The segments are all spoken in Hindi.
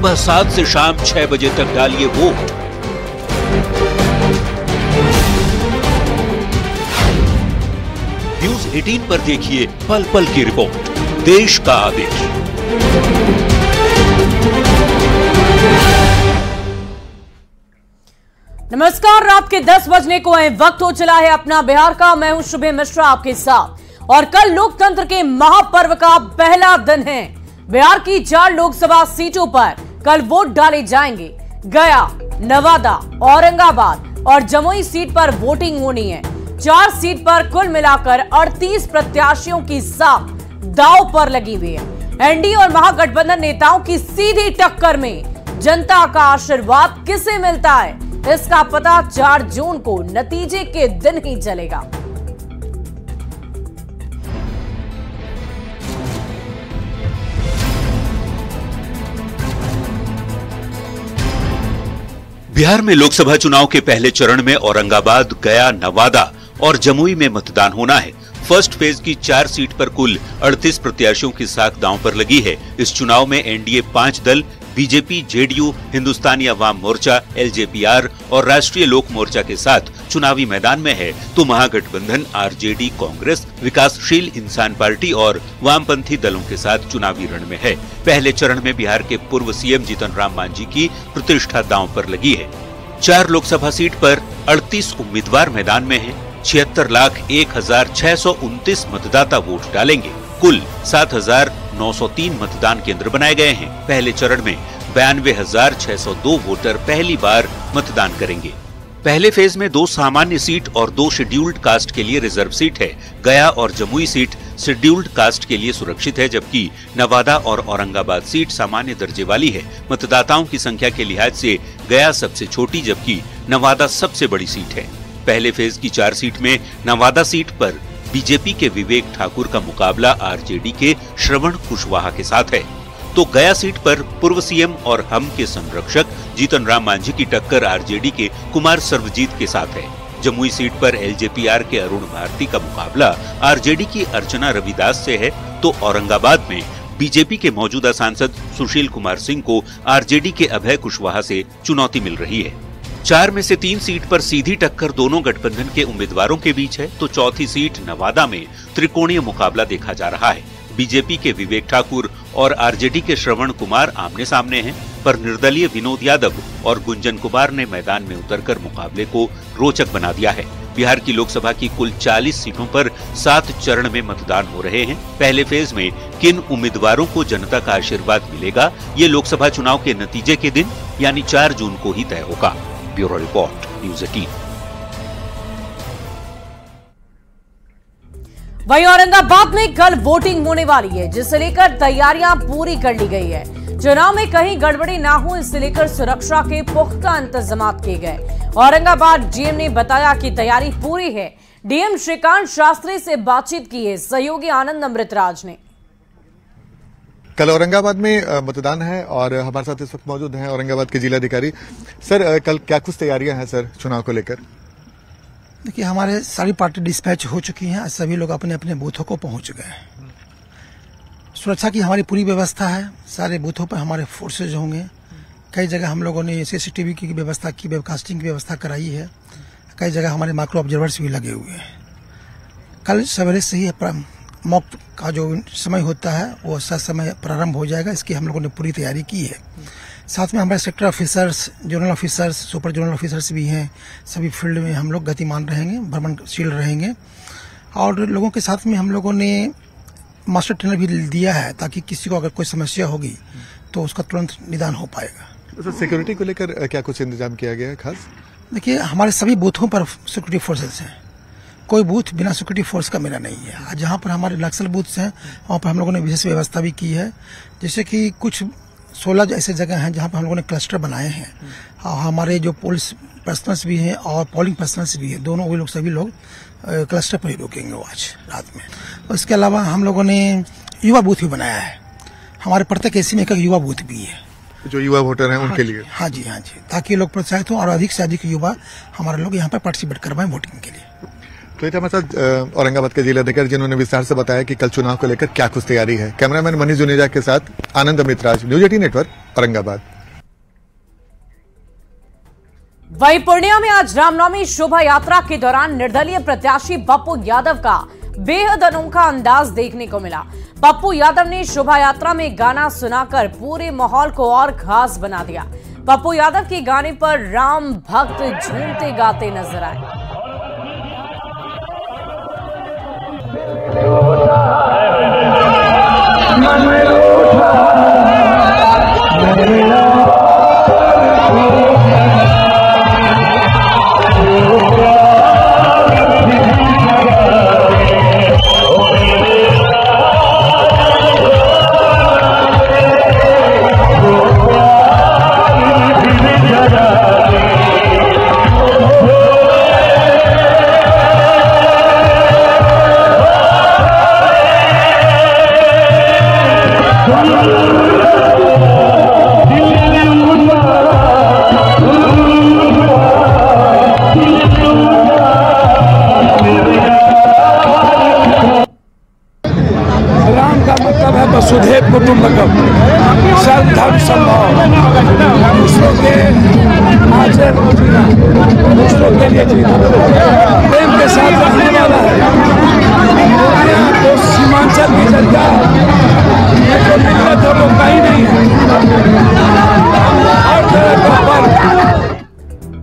सुबह 7 से शाम 6 बजे तक डालिए वोट। न्यूज 18 पर देखिए पल पल की रिपोर्ट, देश का आदेश। नमस्कार, रात के 10 बजने को है, वक्त हो चला है अपना बिहार का। मैं हूं शुभे मिश्रा आपके साथ और कल लोकतंत्र के महापर्व का पहला दिन है। बिहार की 4 लोकसभा सीटों पर कल वोट डाले जाएंगे। गया, नवादा, औरंगाबाद और जमुई सीट पर वोटिंग होनी है। 4 सीट पर कुल मिलाकर 38 प्रत्याशियों की साख दांव पर लगी हुई है। एनडीए और महागठबंधन नेताओं की सीधी टक्कर में जनता का आशीर्वाद किसे मिलता है, इसका पता 4 जून को नतीजे के दिन ही चलेगा। बिहार में लोकसभा चुनाव के पहले चरण में औरंगाबाद, गया, नवादा और जमुई में मतदान होना है। फर्स्ट फेज की 4 सीट पर कुल 38 प्रत्याशियों की साख दांव पर लगी है। इस चुनाव में एनडीए 5 दल BJP, JDU, Hindustani Awam Morcha, LJPR और राष्ट्रीय लोक मोर्चा के साथ चुनावी मैदान में है, तो महागठबंधन आरजेडी, कांग्रेस, विकासशील इंसान पार्टी और वामपंथी दलों के साथ चुनावी रण में है। पहले चरण में बिहार के पूर्व सीएम जीतन राम मांझी की प्रतिष्ठा दांव पर लगी है। 4 लोकसभा सीट पर 38 उम्मीदवार मैदान में हैं। 76,01,629 मतदाता वोट डालेंगे। कुल 7,903 मतदान केंद्र बनाए गए हैं। पहले चरण में 92,602 वोटर पहली बार मतदान करेंगे। पहले फेज में 2 सामान्य सीट और 2 शेड्यूल्ड कास्ट के लिए रिजर्व सीट है। गया और जमुई सीट शेड्यूल्ड कास्ट के लिए सुरक्षित है, जबकि नवादा और औरंगाबाद सीट सामान्य दर्जे वाली है। मतदाताओं की संख्या के लिहाज से गया सबसे छोटी जबकि नवादा सबसे बड़ी सीट है। पहले फेज की 4 सीट में नवादा सीट पर बीजेपी के विवेक ठाकुर का मुकाबला आरजेडी के श्रवण कुशवाहा के साथ है, तो गया सीट पर पूर्व सीएम और हम के संरक्षक जीतन राम मांझी की टक्कर आरजेडी के कुमार सर्वजीत के साथ है। जमुई सीट पर एलजेपीआर के अरुण भारती का मुकाबला आरजेडी की अर्चना रविदास से है, तो औरंगाबाद में बीजेपी के मौजूदा सांसद सुशील कुमार सिंह को आरजेडी के अभय कुशवाहा से चुनौती मिल रही है। 4 में से 3 सीट पर सीधी टक्कर दोनों गठबंधन के उम्मीदवारों के बीच है, तो चौथी सीट नवादा में त्रिकोणीय मुकाबला देखा जा रहा है। बीजेपी के विवेक ठाकुर और आरजेडी के श्रवण कुमार आमने सामने हैं, पर निर्दलीय विनोद यादव और गुंजन कुमार ने मैदान में उतरकर मुकाबले को रोचक बना दिया है। बिहार की लोकसभा की कुल 40 सीटों पर 7 चरण में मतदान हो रहे हैं। पहले फेज में किन उम्मीदवारों को जनता का आशीर्वाद मिलेगा, ये लोकसभा चुनाव के नतीजे के दिन यानी 4 जून को ही तय होगा। Bureau report, news 18। वहीं औरंगाबाद में कल वोटिंग होने वाली है, जिसे लेकर तैयारियां पूरी कर ली गई है। चुनाव में कहीं गड़बड़ी ना हो, इससे लेकर सुरक्षा के पुख्ता इंतजाम किए गए। औरंगाबाद डीएम ने बताया कि तैयारी पूरी है। डीएम श्रीकांत शास्त्री से बातचीत की है सहयोगी आनंद अमृतराज ने। कल औरंगाबाद में मतदान है और हमारे साथ इस वक्त मौजूद हैं औरंगाबाद के जिलाधिकारी। सर, कल क्या कुछ तैयारियां हैं सर चुनाव को लेकर? देखिए, हमारे सारी पार्टी डिस्पैच हो चुकी हैं, सभी लोग अपने अपने बूथों को पहुंच गए हैं। सुरक्षा की हमारी पूरी व्यवस्था है, सारे बूथों पर हमारे फोर्सेज होंगे। कई जगह हम लोगों ने सीसीटीवी की व्यवस्था की, वेबकास्टिंग की व्यवस्था कराई है। कई जगह हमारे माइक्रो ऑब्जर्वर्स भी लगे हुए हैं। कल सवेरे से ही मॉक का जो समय होता है वो समय प्रारंभ हो जाएगा, इसकी हम लोगों ने पूरी तैयारी की है। साथ में हमारे sector officers, zonal officers, super zonal officers भी हैं। सभी फील्ड में हम लोग गतिमान रहेंगे, भ्रमणशील रहेंगे और लोगों के साथ में हम लोगों ने मास्टर ट्रेनर भी दिया है, ताकि किसी को अगर कोई समस्या होगी तो उसका तुरंत निदान हो पाएगा। तो सिक्योरिटी को लेकर क्या कुछ इंतजाम किया गया है खास? देखिए, हमारे सभी बूथों पर सिक्योरिटी फोर्सेस हैं, कोई बूथ बिना सिक्योरिटी फोर्स का मेरा नहीं है। जहां पर हमारे नक्सल बूथ्स हैं वहां पर हम लोगों ने विशेष व्यवस्था भी की है, जैसे कि कुछ 16 ऐसे जगह हैं जहां पर हम लोगों ने क्लस्टर बनाए हैं। और हमारे जो पुलिस पर्सनल्स भी हैं और पोलिंग पर्सनल्स भी हैं, दोनों वे लोग सभी लोग क्लस्टर पर ही रुकेंगे वो आज रात में। और इसके अलावा हम लोगों ने युवा बूथ भी बनाया है। हमारे प्रत्येक एसी में एक युवा बूथ भी है, जो युवा वोटर हैं उनके लिए। हाँ जी, ताकि लोग प्रोत्साहित हों और अधिक से अधिक युवा हमारे लोग यहाँ पर पार्टिसिपेट करवाएं वोटिंग के लिए। तो हमारे साथ औरंगाबाद के जिलाधिकारी जिन्होंने विस्तार से बताया कि कल चुनाव को लेकर क्या कुछ तैयारी है। कैमरामैन मनीष जुनेजा के साथ आनंद अमृतराज, न्यूज 18 नेटवर्क, औरंगाबाद। वहीं पूर्णिया में आज रामनवमी शोभा यात्रा के दौरान निर्दलीय प्रत्याशी पप्पू यादव का बेहद अनोखा अंदाज देखने को मिला। पप्पू यादव ने शोभा यात्रा में गाना सुनाकर पूरे माहौल को और खास बना दिया। पप्पू यादव के गाने पर राम भक्त झूमते गाते नजर आए। वसुधैव कुटुंबकम, सर्वधर्म समभाव, दूसरों के आचरण को जीना, दूसरों के लिए जीना, प्रेम के साथ रहने वाला है। यहाँ तो सीमांचल की जनता ये जो मिलत है वो कहीं नहीं है।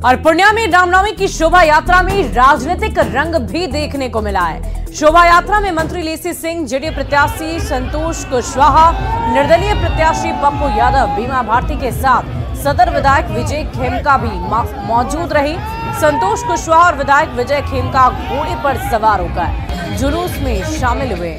और पूर्णिया में रामनवमी की शोभा यात्रा में राजनीतिक रंग भी देखने को मिला है। शोभा यात्रा में मंत्री लेसी सिंह, जेडीयू प्रत्याशी संतोष कुशवाहा, निर्दलीय प्रत्याशी पप्पू यादव, बीमा भारती के साथ सदर विधायक विजय खेमका भी मौजूद रही। संतोष कुशवाहा और विधायक विजय खेमका घोड़े पर सवार होकर जुलूस में शामिल हुए।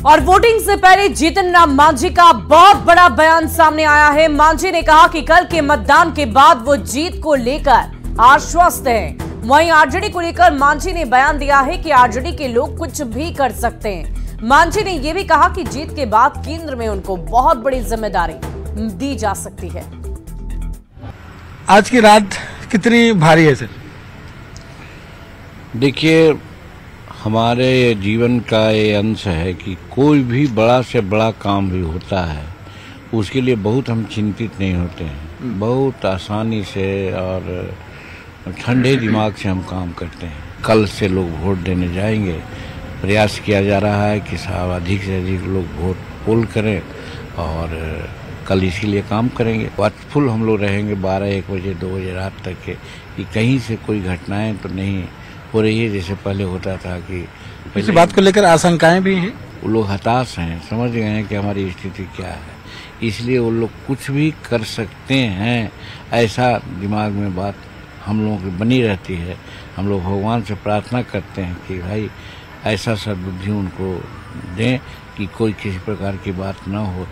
और वोटिंग से पहले जीतन राम मांझी का बहुत बड़ा बयान सामने आया है। मांझी ने कहा कि कल के मतदान के बाद वो जीत को लेकर आश्वस्त हैं। वहीं आरजेडी को लेकर मांझी ने बयान दिया है कि आरजेडी के लोग कुछ भी कर सकते हैं। मांझी ने यह भी कहा कि जीत के बाद केंद्र में उनको बहुत बड़ी जिम्मेदारी दी जा सकती है। आज की रात कितनी भारी है सर? देखिए, हमारे जीवन का ये अंश है कि कोई भी बड़ा से बड़ा काम भी होता है उसके लिए बहुत हम चिंतित नहीं होते हैं। बहुत आसानी से और ठंडे दिमाग से हम काम करते हैं। कल से लोग वोट देने जाएंगे, प्रयास किया जा रहा है कि साहब अधिक से अधिक लोग वोट पोल करें और कल इसके लिए काम करेंगे। वाचफुल हम लोग रहेंगे 12-1 बजे 2 बजे रात तक के कि कहीं से कोई घटनाएं तो नहीं हो रही है जैसे पहले होता था कि इस बात को लेकर आशंकाएं भी हैं। वो लोग हताश हैं, समझ गए हैं कि हमारी स्थिति क्या है, इसलिए वो लोग कुछ भी कर सकते हैं ऐसा दिमाग में बात हम लोगों की बनी रहती है। हम लोग भगवान से प्रार्थना करते हैं कि भाई ऐसा सद्बुद्धि उनको दें कि कोई किसी प्रकार की बात ना हो।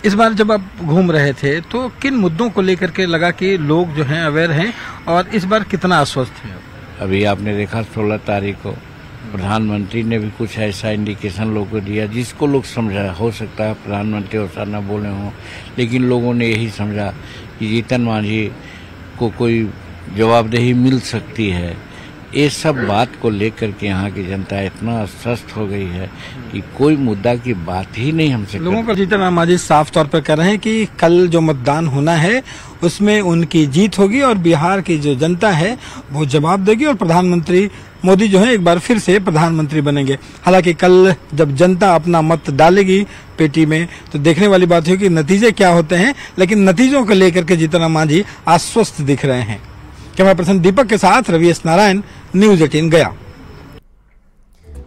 इस बार जब आप घूम रहे थे तो किन मुद्दों को लेकर के लगा कि लोग जो हैं अवेयर हैं और इस बार कितना आश्वस्त हैं? अभी आपने देखा 16 तारीख को प्रधानमंत्री ने भी कुछ ऐसा इंडिकेशन लोगों को दिया जिसको लोग समझा। हो सकता है प्रधानमंत्री ऐसा न बोले हों, लेकिन लोगों ने यही समझा कि जीतन मांझी को कोई जवाबदेही मिल सकती है। ये सब बात को लेकर के यहाँ की जनता इतना अस्वस्थ हो गई है कि कोई मुद्दा की बात ही नहीं हमसे। लोगों को जीतन राम मांझी साफ तौर पर कह रहे हैं कि कल जो मतदान होना है उसमें उनकी जीत होगी और बिहार की जो जनता है वो जवाब देगी और प्रधानमंत्री मोदी जो है एक बार फिर से प्रधानमंत्री बनेंगे। हालांकि कल जब जनता अपना मत डालेगी पेटी में तो देखने वाली बात है कि नतीजे क्या होते हैं, लेकिन नतीजों को लेकर के जीतन राम मांझी आश्वस्त दिख रहे हैं। कैमरा पर्सन दीपक के साथ रवि एस नारायण, न्यूज 18 गया।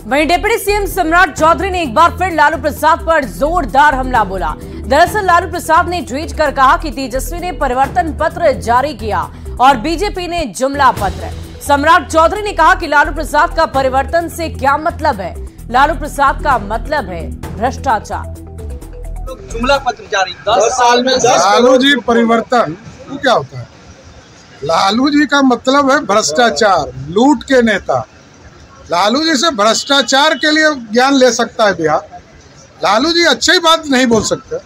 वहीं डिप्टी सीएम सम्राट चौधरी ने एक बार फिर लालू प्रसाद पर जोरदार हमला बोला। दरअसल लालू प्रसाद ने ट्वीट कर कहा कि तेजस्वी ने परिवर्तन पत्र जारी किया और बीजेपी ने जुमला पत्र। सम्राट चौधरी ने कहा कि लालू प्रसाद का परिवर्तन से क्या मतलब है? लालू प्रसाद का मतलब है भ्रष्टाचार। जुमला पत्र जारी 10 साल में लालू जी परिवर्तन क्या होता है? लालू जी का मतलब है भ्रष्टाचार, लूट के नेता। लालू जी से भ्रष्टाचार के लिए ज्ञान ले सकता है बिहार। लालू जी अच्छी बात नहीं बोल सकते।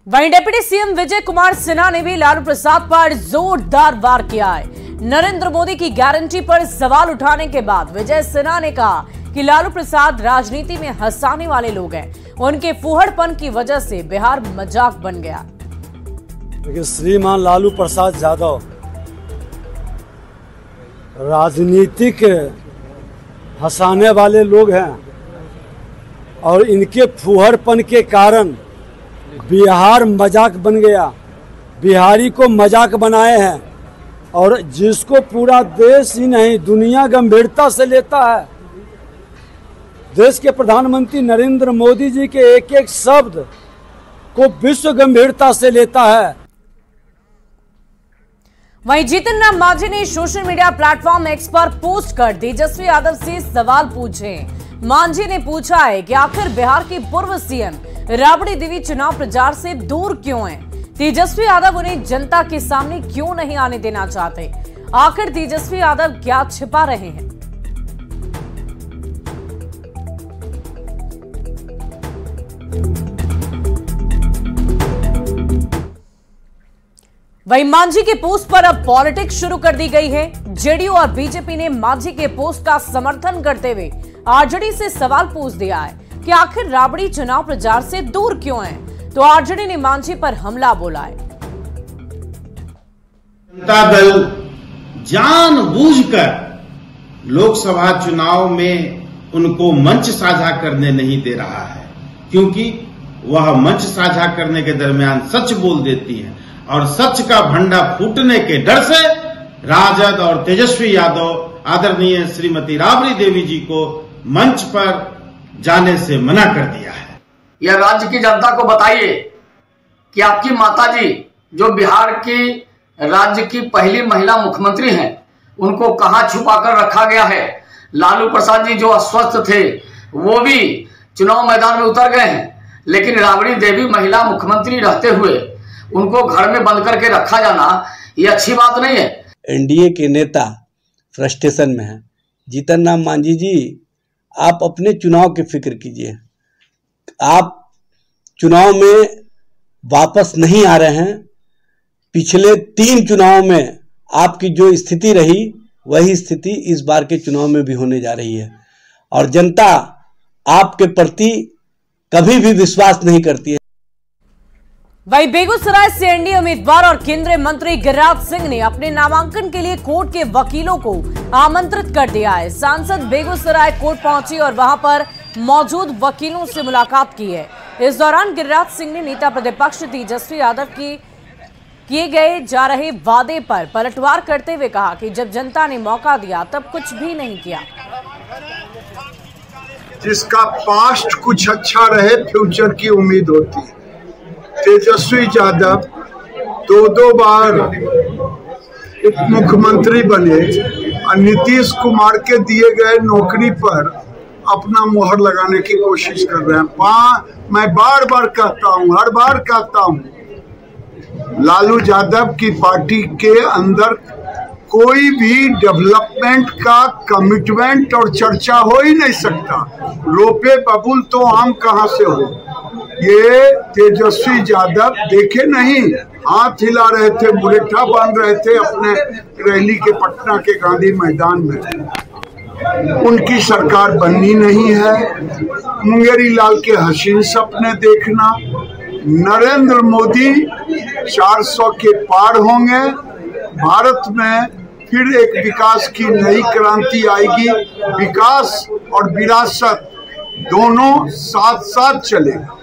वहीं डिप्टी सीएम विजय कुमार सिन्हा ने भी लालू प्रसाद पर जोरदार वार किया है। नरेंद्र मोदी की गारंटी पर सवाल उठाने के बाद विजय सिन्हा ने कहा कि लालू प्रसाद राजनीति में हंसाने वाले लोग हैं। उनके फूहड़पन की वजह से बिहार मजाक बन गया। देखिए, श्रीमान लालू प्रसाद यादव राजनीतिक हंसाने वाले लोग हैं और इनके फूहड़पन के कारण बिहार मजाक बन गया। बिहारी को मजाक बनाए हैं और जिसको पूरा देश ही नहीं दुनिया गंभीरता से लेता है। देश के प्रधानमंत्री नरेंद्र मोदी जी के एक एक शब्द को विश्व गंभीरता से लेता है। वहीं जीतन राम मांझी ने सोशल मीडिया प्लेटफॉर्म एक्स पर पोस्ट कर तेजस्वी यादव से सवाल पूछे। मांझी ने पूछा है कि आखिर बिहार की पूर्व सीएम राबड़ी देवी चुनाव प्रचार से दूर क्यों हैं? तेजस्वी यादव उन्हें जनता के सामने क्यों नहीं आने देना चाहते? आखिर तेजस्वी यादव क्या छिपा रहे हैं? वहीं मांझी के पोस्ट पर अब पॉलिटिक्स शुरू कर दी गई है। जेडीयू और बीजेपी ने मांझी के पोस्ट का समर्थन करते हुए आरजेडी से सवाल पूछ दिया है कि आखिर राबड़ी चुनाव प्रचार से दूर क्यों है। तो आरजेडी ने मांझी पर हमला बोला है। जनता दल जानबूझकर लोकसभा चुनाव में उनको मंच साझा करने नहीं दे रहा है, क्योंकि वह मंच साझा करने के दरमियान सच बोल देती है और सच का भंडा फूटने के डर से राजद और तेजस्वी यादव आदरणीय श्रीमती राबड़ी देवी जी को मंच पर जाने से मना कर दिया है। यह राज्य की जनता को बताइए कि आपकी माताजी जो बिहार की राज्य की पहली महिला मुख्यमंत्री हैं, उनको कहां छुपा कर रखा गया है। लालू प्रसाद जी जो अस्वस्थ थे वो भी चुनाव मैदान में उतर गए हैं, लेकिन राबड़ी देवी महिला मुख्यमंत्री रहते हुए उनको घर में बंद करके रखा जाना ये अच्छी बात नहीं है। एनडीए के नेता फ्रस्ट्रेशन में हैं। जीतन राम मांझी जी, आप अपने चुनाव की फिक्र कीजिए। आप चुनाव में वापस नहीं आ रहे हैं। पिछले 3 चुनाव में आपकी जो स्थिति रही वही स्थिति इस बार के चुनाव में भी होने जा रही है और जनता आपके प्रति कभी भी विश्वास नहीं करती है। वहीं बेगूसराय से एनडीए उम्मीदवार और केंद्रीय मंत्री गिरिराज सिंह ने अपने नामांकन के लिए कोर्ट के वकीलों को आमंत्रित कर दिया है। सांसद बेगूसराय कोर्ट पहुंची और वहां पर मौजूद वकीलों से मुलाकात की है। इस दौरान गिरिराज सिंह ने नेता प्रतिपक्ष तेजस्वी यादव की किए गए जा रहे वादे पर पलटवार करते हुए कहा कि जब जनता ने मौका दिया तब कुछ भी नहीं किया। जिसका पास्ट कुछ अच्छा रहे, फ्यूचर की उम्मीद होती है। तेजस्वी यादव 2 बार उप मुख्यमंत्री बने और नीतीश कुमार के दिए गए नौकरी पर अपना मोहर लगाने की कोशिश कर रहे हैं। मैं बार बार कहता हूं, हर बार कहता हूं, लालू यादव की पार्टी के अंदर कोई भी डेवलपमेंट का कमिटमेंट और चर्चा हो ही नहीं सकता। रोपे बबुल तो आम कहां से हो। ये तेजस्वी यादव देखे नहीं, हाथ हिला रहे थे, मुरेठा बांध रहे थे अपने रैली के पटना के गांधी मैदान में। उनकी सरकार बननी नहीं है। मुंगेरी लाल के हसीन सपने देखना। नरेंद्र मोदी 400 के पार होंगे। भारत में फिर एक विकास की नई क्रांति आएगी। विकास और विरासत दोनों साथ साथ चलेगा।